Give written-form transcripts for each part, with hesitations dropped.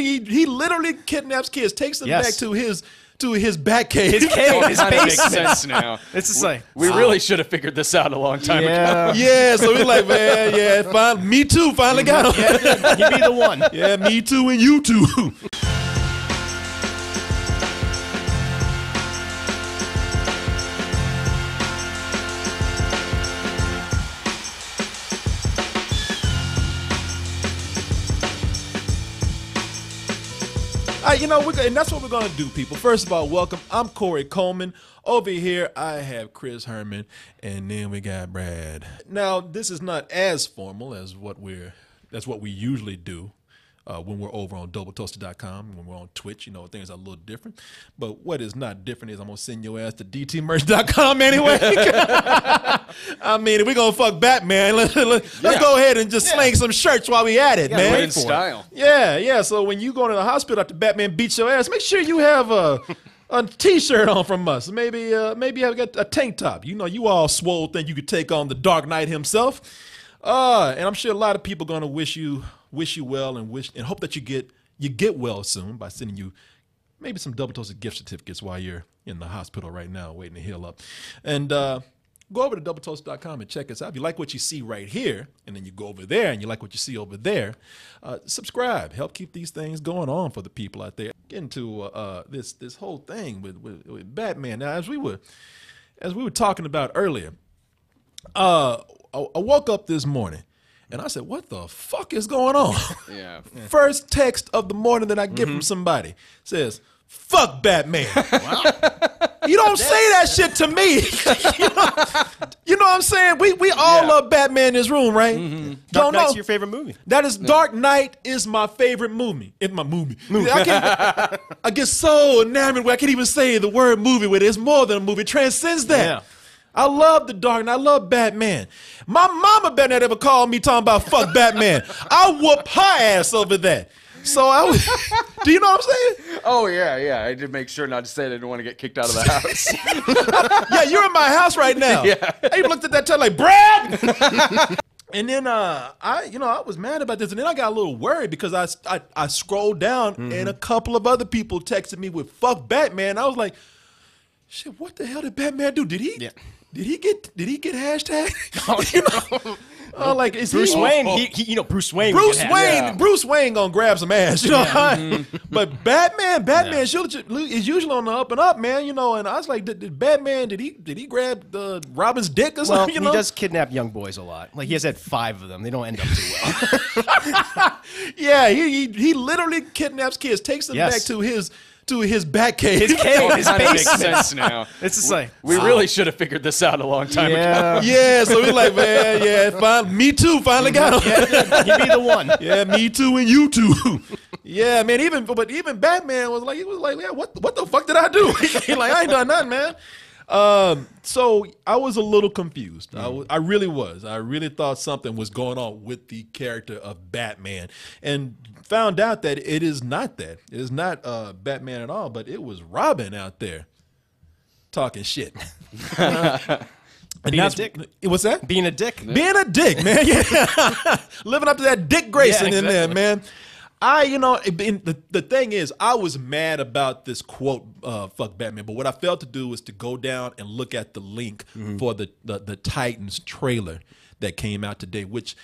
he literally kidnaps kids, takes them back to his back cave. His cave, his basement. Makes sense now. It's just like we really should have figured this out a long time ago. Yeah, so we're like, man, yeah, me too. Finally got him. he'd be the one. Yeah, me too, and you too. You know, and that's what we're going to do, people. First of all, welcome. I'm Corey Coleman. Over here, I have Chris Herman, and then we got Brad. Now, this is not as formal as what we usually do when we're over on doubletoasted.com, when we're on Twitch. You know, things are a little different. But what is not different is I'm going to send your ass to dtmerch.com anyway. I mean, if we're going to fuck Batman, let's go ahead and just sling some shirts while we at it, man. In style. Yeah. So when you go to the hospital after Batman beats your ass, make sure you have a T-shirt on from us. Maybe have got a tank top. You know, you all swole think you could take on the Dark Knight himself. And I'm sure a lot of people gonna wish you well and hope that you get well soon by sending you maybe some Double Toasted gift certificates while you're in the hospital right now waiting to heal up. And go over to doubletoast.com and check us out. If you like what you see right here, and then you go over there and you like what you see over there, subscribe. Help keep these things going on for the people out there. Get into this whole thing with Batman. Now, as we were talking about earlier, I woke up this morning and I said, "What the fuck is going on?" Yeah. First text of the morning that I get from somebody says, "Fuck Batman." Wow. You don't say that shit to me. you know what I'm saying? We all love Batman in this room, right? Mm-hmm. Dark Knight's your favorite movie. That is Dark Knight is my favorite movie. It's my movie. I get so enamored where I can't even say the word movie with it. It's more than a movie. It transcends that. Yeah. I love the Dark Knight. I love Batman. My mama better not ever call me talking about fuck Batman. I whoop her ass over that. So do you know what I'm saying? Oh, yeah. I did make sure not to say I didn't want to get kicked out of the house. Yeah, you're in my house right now. Yeah. I even looked at that like, Brad! And then I was mad about this. And then I got a little worried because I scrolled down and a couple of other people texted me with fuck Batman. I was like, shit, what the hell did Batman do? Did he get hashtag? Like is Bruce Wayne? Bruce Wayne. Bruce Wayne gonna grab some ass, you know. But Batman is usually on the up and up, man. You know, and I was like, did Batman? Did he grab Robin's dick or something? Well, he does kidnap young boys a lot. Like he has had 5 of them. They don't end up too well. Yeah, he literally kidnaps kids, takes them back to his back cave. His cave, his basement. Makes sense now. It's just like we really should have figured this out a long time ago. Yeah, so we're like, man, yeah, me too. Finally got him. He'd be the one. Yeah, me too, and you too. Yeah, man. Even Batman was like, yeah, what the fuck did I do? He like, I ain't done nothing, man. So I was a little confused. I really was. I really thought something was going on with the character of Batman, and found out that it is not that. It is not Batman at all, but it was Robin out there talking shit. Being a dick. What's that? Being a dick. Being a dick, man. Yeah. Living up to that Dick Grayson in there, man. The thing is, I was mad about this quote, fuck Batman, but what I failed to do was to go down and look at the link for the Titans trailer that came out today, which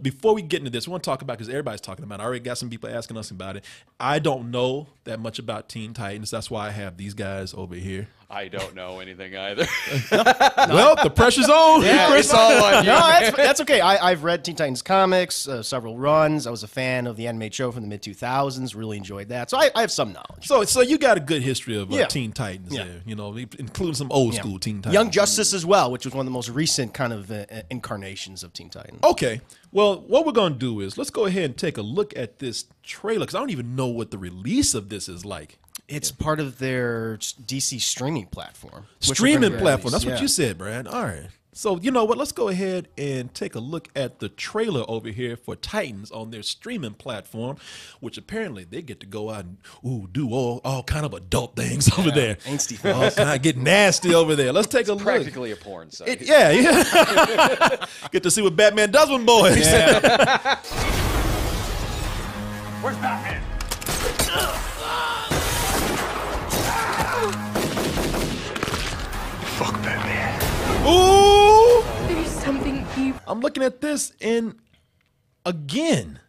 before we get into this, we want to talk about, because everybody's talking about it. I already got some people asking us about it. I don't know that much about Teen Titans. That's why I have these guys over here. I don't know anything either. Well, the pressure's on. Yeah, Chris. it's all on you. No, that's okay. I've read Teen Titans comics, several runs. I was a fan of the animated show from the mid-2000s. Really enjoyed that. So I have some knowledge. So you got a good history of Teen Titans there, you know, including some old school Teen Titans. Young Justice as well, which was one of the most recent kind of incarnations of Teen Titans. Okay. Well, what we're going to do is let's go ahead and take a look at this trailer, because I don't even know what the release of this is like. It's part of their DC streaming platform. Streaming platform. That's what you said, Brad. All right. So, you know what? Let's go ahead and take a look at the trailer over here for Titans on their streaming platform, which apparently they get to go out and do all kind of adult things over there. Angsty things. All kind of get nasty over there. Let's take a look. Practically a porn site. Yeah. Get to see what Batman does with boys. Where's Batman? Fuck Batman. Ooh! There's something evil. I'm looking at this and again,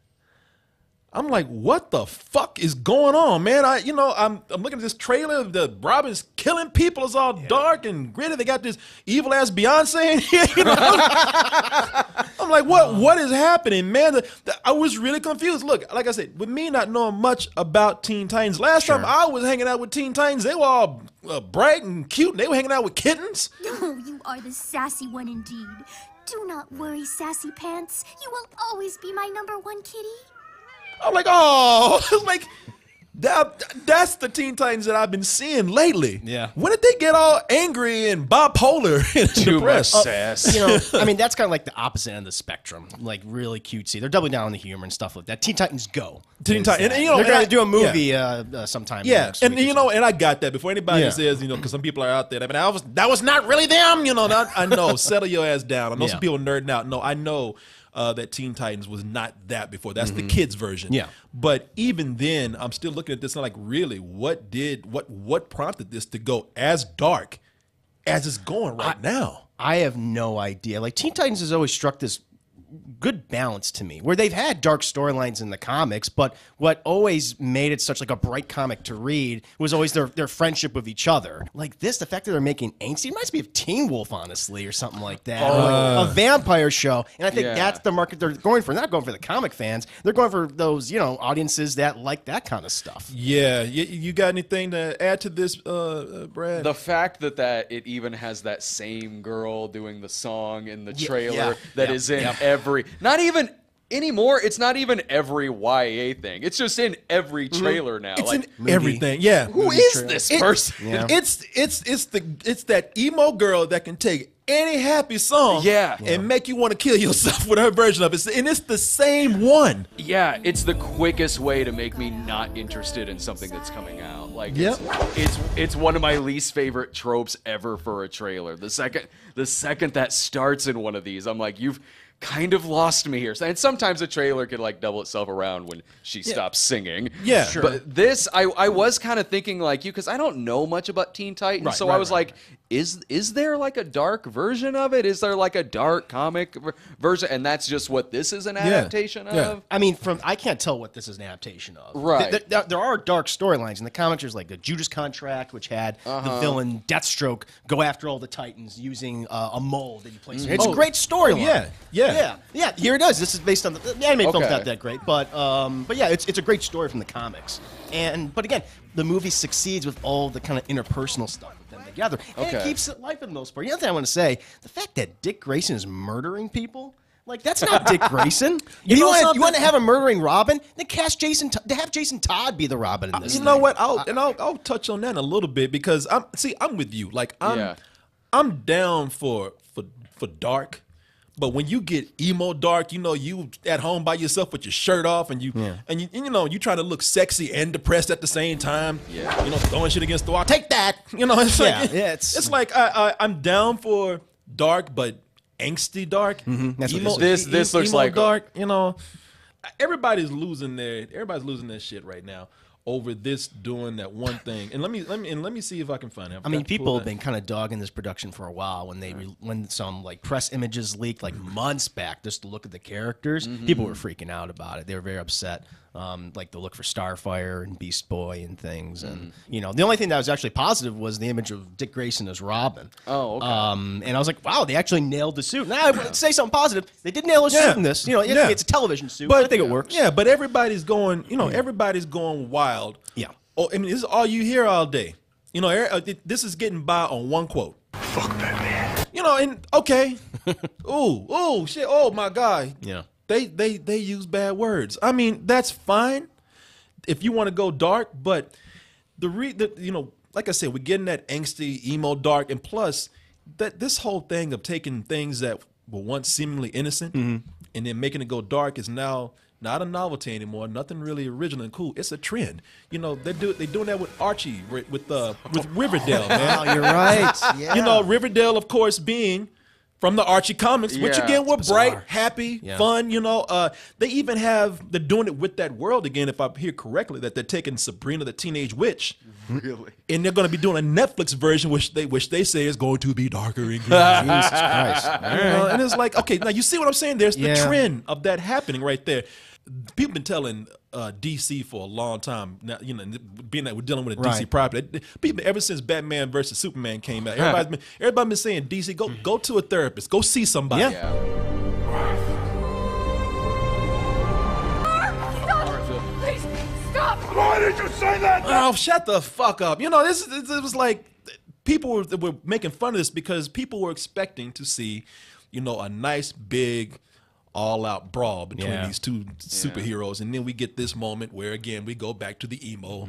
I'm like, what the fuck is going on, man? I'm looking at this trailer. The Robin's killing people. It's all dark and gritty. They got this evil ass Beyonce in here. I'm like, what is happening, man? I was really confused. Look, like I said, with me not knowing much about Teen Titans, last time I was hanging out with Teen Titans, they were all bright and cute. And they were hanging out with kittens. Oh, you are the sassy one indeed. Do not worry, Sassy Pants. You will always be my #1 kitty. I'm like, oh, like that's the Teen Titans that I've been seeing lately. Yeah. When did they get all angry and bipolar and Too much depressed? sass. You know, I mean, that's kind of like the opposite end of the spectrum. Like really cutesy. They're doubling down on the humor and stuff like that. Teen Titans Go. Teen Titans, and, They're going I- to do a movie Yeah, sometime. yeah. next And week or you know, and I got that before anybody Yeah. says, because some people are out there. I mean, that was not really them. I know. Settle your ass down. I know some people nerding out. No, I know. That Teen Titans was not that before. That's the kids version. Yeah. But even then, I'm still looking at this and I'm like, really, what prompted this to go as dark as it's going right now? I have no idea. Like Teen Titans has always struck this good balance to me, where they've had dark storylines in the comics, but what always made it such like a bright comic to read was always their friendship with each other. Like this, the fact that they're making angsty reminds me of Teen Wolf, honestly, or something like that. Or like a vampire show. And I think that's the market they're going for. They're not going for the comic fans. They're going for those, audiences that like that kind of stuff. Yeah. You got anything to add to this, Brad? The fact that it even has that same girl doing the song in the trailer yeah, that yeah, is in yeah. not even anymore. It's not even every YA thing. It's just in every trailer now. It's like, in everything. Yeah. who is this person? Yeah. It's that emo girl that can take any happy song and make you want to kill yourself with her version of it. And it's the same one. Yeah, it's the quickest way to make me not interested in something that's coming out. Like, it's one of my least favorite tropes ever for a trailer. The second that starts in one of these, I'm like, you've kind of lost me here. And sometimes a trailer could like double itself around when she stops singing. Yeah, sure. But this, I was kind of thinking like you, because I don't know much about Teen Titans, so I was like, is there like a dark version of it? Is there like a dark comic version? And that's just what this is an adaptation of? I mean, I can't tell what this is an adaptation of. Right. There are dark storylines in the comics. There's like the Judas Contract, which had the villain Deathstroke go after all the Titans using a mold that you place. It's a great storyline. Yeah. Here it is. This is based on the animated film's not that great, but yeah, it's a great story from the comics. But again, the movie succeeds with all the kind of interpersonal stuff with them together, and it keeps it light for the most part. The other thing I want to say, the fact that Dick Grayson is murdering people. Like, that's not Dick Grayson. If you want to have a murdering Robin, then cast Jason Todd be the Robin in this. You know what? I'll touch on that in a little bit because I'm with you. Like I'm down for dark. But when you get emo dark, you at home by yourself with your shirt off and you trying to look sexy and depressed at the same time. Yeah. Throwing shit against the wall. Take that. It's like I'm down for dark, but angsty dark. That's what Emo, this looks emo like dark. Everybody's losing their shit right now over this doing that one thing. And let me see if I can find it. I mean, people have been kind of dogging this production for a while. When some like press images leaked like months back, just to look at the characters, people were freaking out about it. They were very upset. Like the look for Starfire and Beast Boy and things, and the only thing that was actually positive was the image of Dick Grayson as Robin. Oh, okay. And I was like, wow, they actually nailed the suit. Now I would say something positive. They did nail a suit in this. It's a television suit, but I think it works. Yeah, but everybody's going. Everybody's going wild. Yeah. Oh, I mean, this is all you hear all day. This is getting by on one quote. Fuck Batman. And okay. ooh, shit. Oh my God. Yeah. They use bad words. I mean, that's fine if you want to go dark, but like I said, we're getting that angsty, emo dark, and plus that this whole thing of taking things that were once seemingly innocent and then making it go dark is now not a novelty anymore. Nothing really original and cool. It's a trend. They're doing that with Archie, with Riverdale, man. Oh, you're right. Yeah. Riverdale, of course, being from the Archie comics, which Yeah, again were bizarre. bright, happy, fun. They even they're doing it with that world again. If I hear correctly, that they're taking Sabrina the Teenage Witch, Really? and they're going to be doing a Netflix version, which they say is going to be darker and Jesus Christ. and it's like, okay, now you see what I'm saying? There's the Yeah. trend of that happening right there. People been telling DC for a long time. Now, being that we're dealing with a DC Right. property, people ever since Batman versus Superman came out, everybody's been saying, DC, go to a therapist, go see somebody. Yeah. Yeah. Please, stop! Why did you say that? Oh, shut the fuck up! It was like people were making fun of this because people were expecting to see, a nice big all-out brawl between Yeah. these two superheroes, and then we get this moment where again we go back to the emo,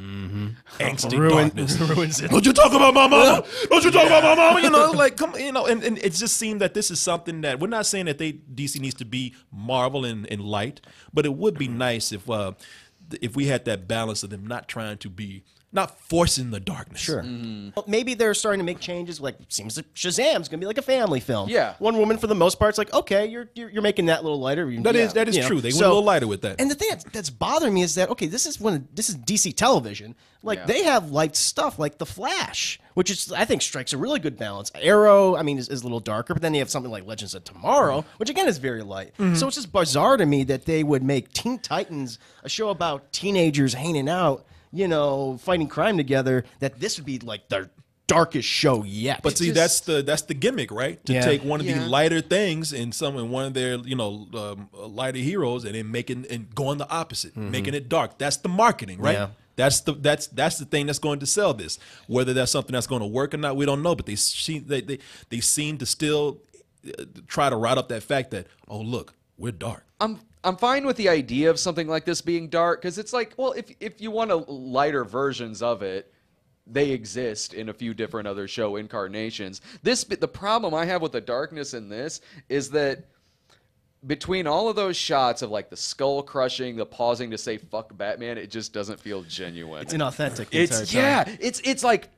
angsty darkness. Ruins it. Don't you talk about my mama? Don't you talk about my mama? And it just seemed that this is something that we're not saying that DC needs to be Marvel and light, but it would be nice if we had that balance of them not forcing the darkness. Sure. Well, maybe they're starting to make changes. Like, seems like Shazam's gonna be like a family film. Yeah. One woman for the most part. It's like, okay, you're making that a little lighter. That is true. They went a little lighter with that. And the thing that's bothering me is that this is DC television. Like they have light stuff like The Flash, which is I think strikes a really good balance. Arrow, is a little darker, but then you have something like Legends of Tomorrow, which again is very light. So it's just bizarre to me that they would make Teen Titans a show about teenagers hanging out, fighting crime together, that this would be like the darkest show yet. But see, that's the gimmick, right? To Yeah. take one of the Yeah. lighter things and one of their lighter heroes, and then going the opposite, making it dark. That's the marketing, right? Yeah. That's the thing that's going to sell this. Whether that's something that's going to work or not, we don't know. But they seem to still try to ride up that fact that, oh look, we're dark. I'm fine with the idea of something like this being dark because it's like, well, if you want lighter versions of it, they exist in a few different other show incarnations. The problem I have with the darkness in this is that between all of those shots of like the skull crushing, the pausing to say "fuck Batman," it just doesn't feel genuine. it's inauthentic. The entire time. It's like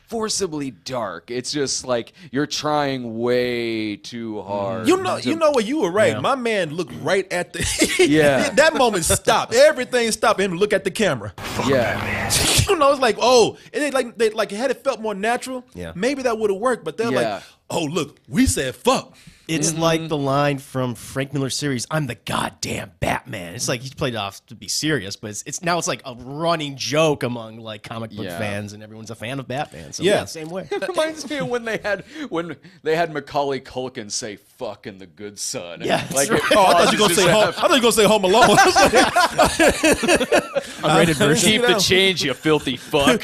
forcibly dark. It's just like you're trying way too hard. You know what? You were right. Yeah. My man looked right at the. Yeah. That moment stopped. Everything stopped. Him look at the camera. Yeah. It's like, oh, and they had it felt more natural. Yeah. Maybe that would have worked. But they're Yeah. like, oh, look, we said fuck. It's like the line from Frank Miller's series, "I'm the goddamn Batman." It's like he's played it off to be serious, but it's now like a running joke among like comic book Yeah. fans, and everyone's a fan of Batman. So Yeah. same way. It reminds me of when they had Macaulay Culkin say "fuck" in The Good Son. Yeah, that's like right. Oh, I thought you were gonna say home. I thought you were gonna say Home Alone. Unrated version. Keep the change, you filthy fuck.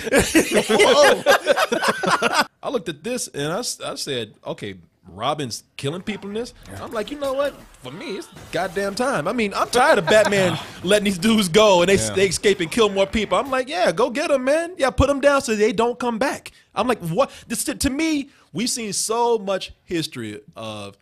I looked at this and I said, okay, Robin's killing people in this. I'm like, you know what? For me, it's goddamn time. I'm tired of Batman letting these dudes go and they escape and kill more people. I'm like, yeah, go get them, man. Yeah, put them down so they don't come back. I'm like, what? To me, we've seen so much history of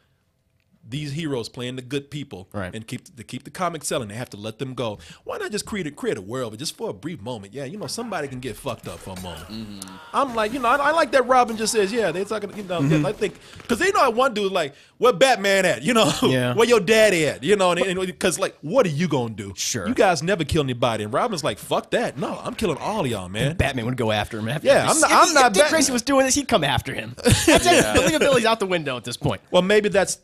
these heroes playing the good people, Right. and keep the comic selling. They have to let them go. Why not just create a world, but just for a brief moment? Yeah, somebody can get fucked up for a moment. I'm like, I like that Robin just says, yeah, they're talking, I think, because one dude like, where Batman at? Yeah. Where your daddy at? Because like, what are you gonna do? Sure. You guys never kill anybody, and Robin's like, fuck that. No, I'm killing all of y'all, man. Batman would go after him. Yeah, I'm not If Dick Batman. Tracy was doing this, he'd come after him. Believability's out the window at this point. Well, maybe that's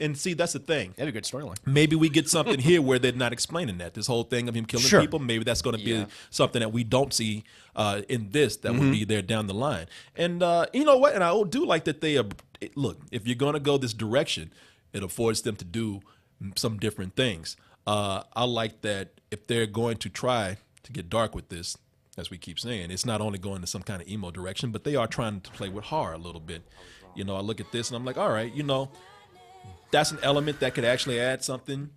the thing. That'd be a good storyline. Maybe we get something here where they're not explaining that. This whole thing of him killing Sure. people, maybe that's going to be something that we don't see in this that would be there down the line. And you know what? And I do like that they look, if you're going to go this direction, it affords them to do some different things. I like that if they're going to try to get dark with this, as we keep saying, it's not only going to some kind of emo direction, but they are trying to play with horror a little bit. I look at this and I'm like, all right, that's an element that could actually add something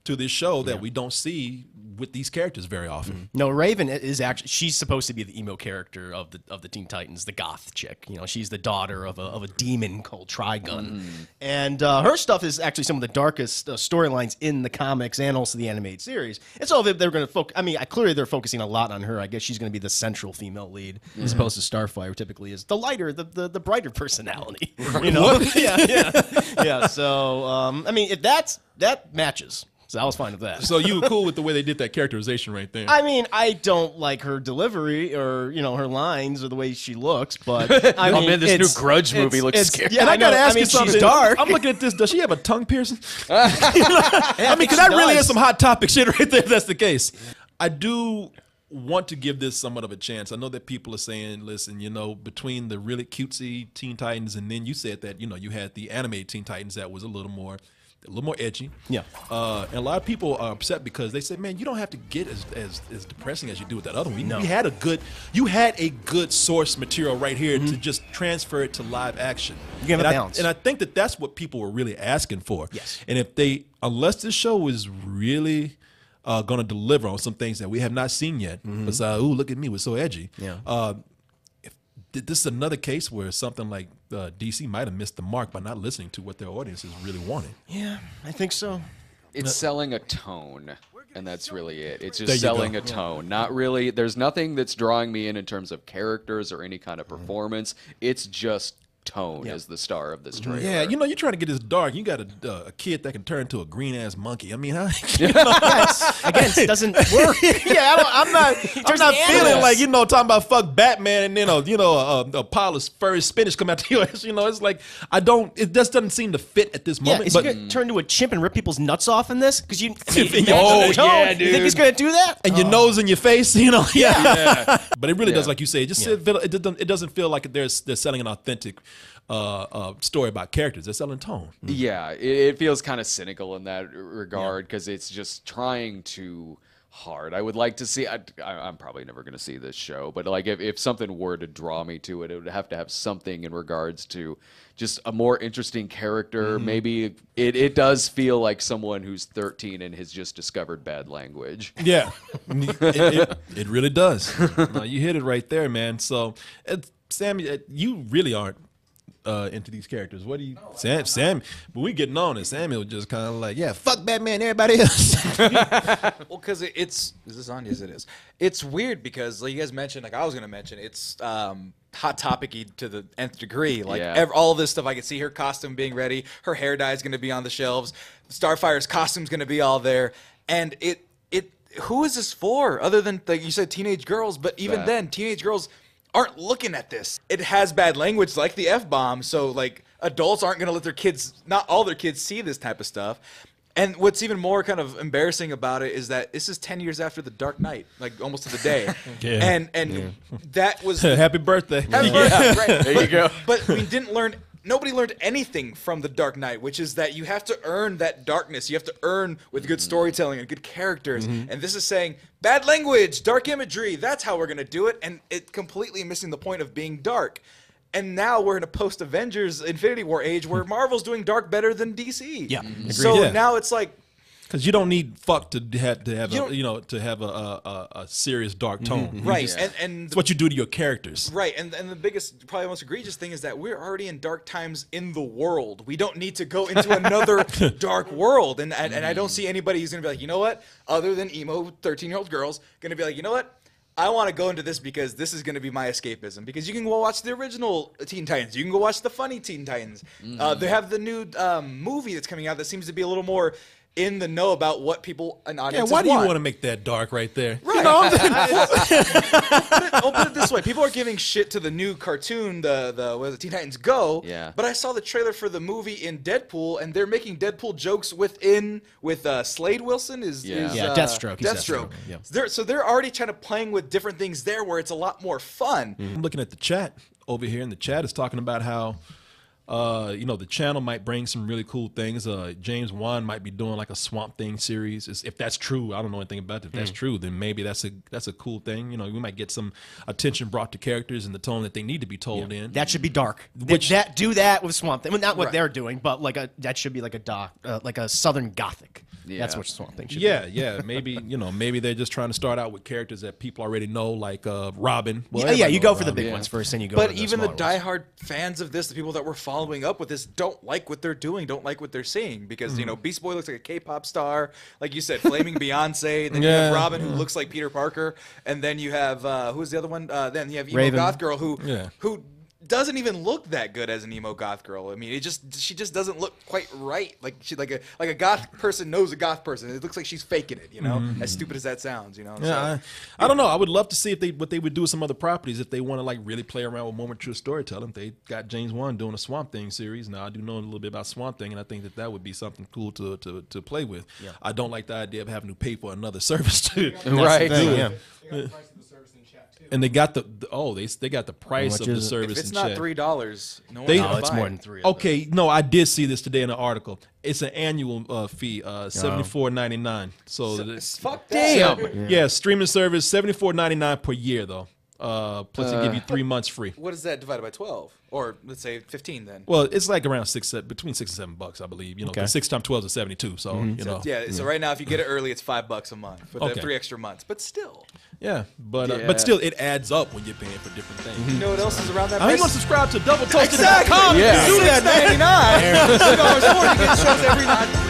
to this show that we don't see with these characters very often. No, Raven is actually, she's supposed to be the emo character of the Teen Titans, the goth chick. You know, she's the daughter of a demon called Trigun. And her stuff is actually some of the darkest storylines in the comics and also the animated series. And so they're going to focus, I mean, clearly they're focusing a lot on her. I guess she's going to be the central female lead, as opposed to Starfire typically is the lighter, the brighter personality. You know? Yeah. So, I mean, if that matches. So I was fine with that. So you were cool with the way they did that characterization right there. I mean, I don't like her delivery or, you know, her lines or the way she looks, but I mean, man, this new Grudge movie looks scary. Yeah, and I gotta ask you something. She's dark. I'm looking at this. Does she have a tongue piercing? I mean, because that really is some hot topic shit right there if that's the case. I do want to give this somewhat of a chance. I know that people are saying, listen, you know, between the really cutesy Teen Titans and then you said that, you know, you had the animated Teen Titans that was a little more edgy. Yeah. And a lot of people are upset because they say, man, you don't have to get as depressing as you do with that other one. No. You had a good source material right here to just transfer it to live action. You have a balance. And I think that that's what people were really asking for. Yes. And unless this show is really going to deliver on some things that we have not seen yet, besides, ooh, look at me, we're so edgy. Yeah. This is another case where something like DC might have missed the mark by not listening to what their audiences really wanted. Yeah, I think so. It's selling a tone, and that's really it. It's just selling a tone. Not really. There's nothing that's drawing me in terms of characters or any kind of performance. It's just tone as the star of this trailer. Yeah, you know, you're trying to get this dark. You got a kid that can turn into a green ass monkey. I mean, again, it doesn't work. I'm not feeling like, you know, talking about fuck Batman and then a pile of furry spinach come out to your ass. You know, it's like it just doesn't seem to fit at this moment. Is he gonna turn into a chimp and rip people's nuts off in this? Because you, dude. You think he's gonna do that? And your nose in your face, you know? Yeah. But it really does, like you say, it doesn't feel like they're selling an authentic story about characters. They're selling tone. Yeah, it feels kind of cynical in that regard because it's just trying too hard. I would like to see, I'm probably never going to see this show, but like if something were to draw me to it, it would have to have something in regards to just a more interesting character. Maybe it does feel like someone who's 13 and has just discovered bad language. Yeah, it really does. No, you hit it right there, man. So, Sam, you really aren't into these characters. What do you, Sam? When we getting on it, Samuel just kind of like, yeah, fuck Batman, everybody else. Well, because is this on? Yes, it is. It's weird because, like you guys mentioned, like I was gonna mention, it's hot topic-y to the nth degree. Like all of this stuff, I could see her costume being ready. Her hair dye is gonna be on the shelves. Starfire's costume's gonna be all there, and who is this for? Other than, like you said, teenage girls, but even then, teenage girls aren't looking at this. It has bad language like the F-bomb, so like adults aren't going to let their kids, not all their kids, see this type of stuff. And what's even more kind of embarrassing about it is that this is 10 years after The Dark Knight, like almost to the day. And that was happy birthday. Happy birthday, right. There you go. But we didn't learn, nobody learned anything from The Dark Knight, which is that you have to earn that darkness. You have to earn with good storytelling and good characters. And this is saying, bad language, dark imagery, that's how we're going to do it. And it completely missing the point of being dark. And now we're in a post-Avengers Infinity War age where Marvel's doing dark better than DC. Yeah. So now it's like, because you don't need fuck to have a serious dark tone. Right. And it's what you do to your characters. Right. And the biggest, probably most egregious thing is that we're already in dark times in the world. We don't need to go into another dark world. And I don't see anybody who's going to be like, you know what, other than emo 13-year-old girls, going to be like, you know what, I want to go into this because this is going to be my escapism. Because you can go watch the original Teen Titans. You can go watch the funny Teen Titans. They have the new movie that's coming out that seems to be a little more in the know about what people and audiences want. Yeah, why do you want want to make that dark right there? Right. You know, I'll put it this way. People are giving shit to the new cartoon, the Teen Titans Go. Yeah. But I saw the trailer for the movie in Deadpool, and they're making Deadpool jokes with Slade Wilson is Deathstroke. Deathstroke. Yeah. So they're already trying to playing with different things there where it's a lot more fun. I'm looking at the chat over here, and the chat is talking about how You know, the channel might bring some really cool things. James Wan might be doing like a Swamp Thing series. If that's true, I don't know anything about it. If that's true, then maybe that's a cool thing. You know, we might get some attention brought to characters in the tone that they need to be told in. That should be dark. Do that with Swamp Thing. Well, not what they're doing, but that should be like a Southern Gothic. Yeah. That's what Swamp Thing should be. Yeah. Maybe maybe they're just trying to start out with characters that people already know, like Robin. Well, you go for the big ones first, then you go. But for the even the smaller ones. diehard fans of this, the people that were following up with this, don't like what they're doing, don't like what they're seeing, because Beast Boy looks like a K-pop star, like you said, flaming Beyonce. Then you have Robin, who looks like Peter Parker, and then you have who's the other one? Then you have emo goth girl who doesn't even look that good as an emo goth girl. I mean, she just doesn't look quite right. Like she like a goth person knows a goth person. It looks like she's faking it, as stupid as that sounds, Yeah, So, I don't know. I would love to see what they would do with some other properties if they want to like really play around with moment true storytelling. They got James Wan doing a Swamp Thing series. Now I do know a little bit about Swamp Thing, and I think that would be something cool to play with. Yeah. I don't like the idea of having to pay for another service to And they got they got the price of the service. If it's not $3, no it's more than $3. Okay, no, I did see this today in an article. It's an annual fee, $74.99. So fuck that. Damn. Yeah, streaming service $74.99 per year though. Plus they give you 3 months free. What is that divided by 12? Or let's say 15 then. Well, it's like around between $6 and $7, I believe. 6 times 12 is 72. So So right now, if you get it early, it's $5 a month for the 3 extra months. But still. Yeah, but still, it adds up when you're paying for different things. You know what else is around that? I mean, subscribe to DoubleToasted.com. Yeah. Do that $99. $2 more. You get shows every night.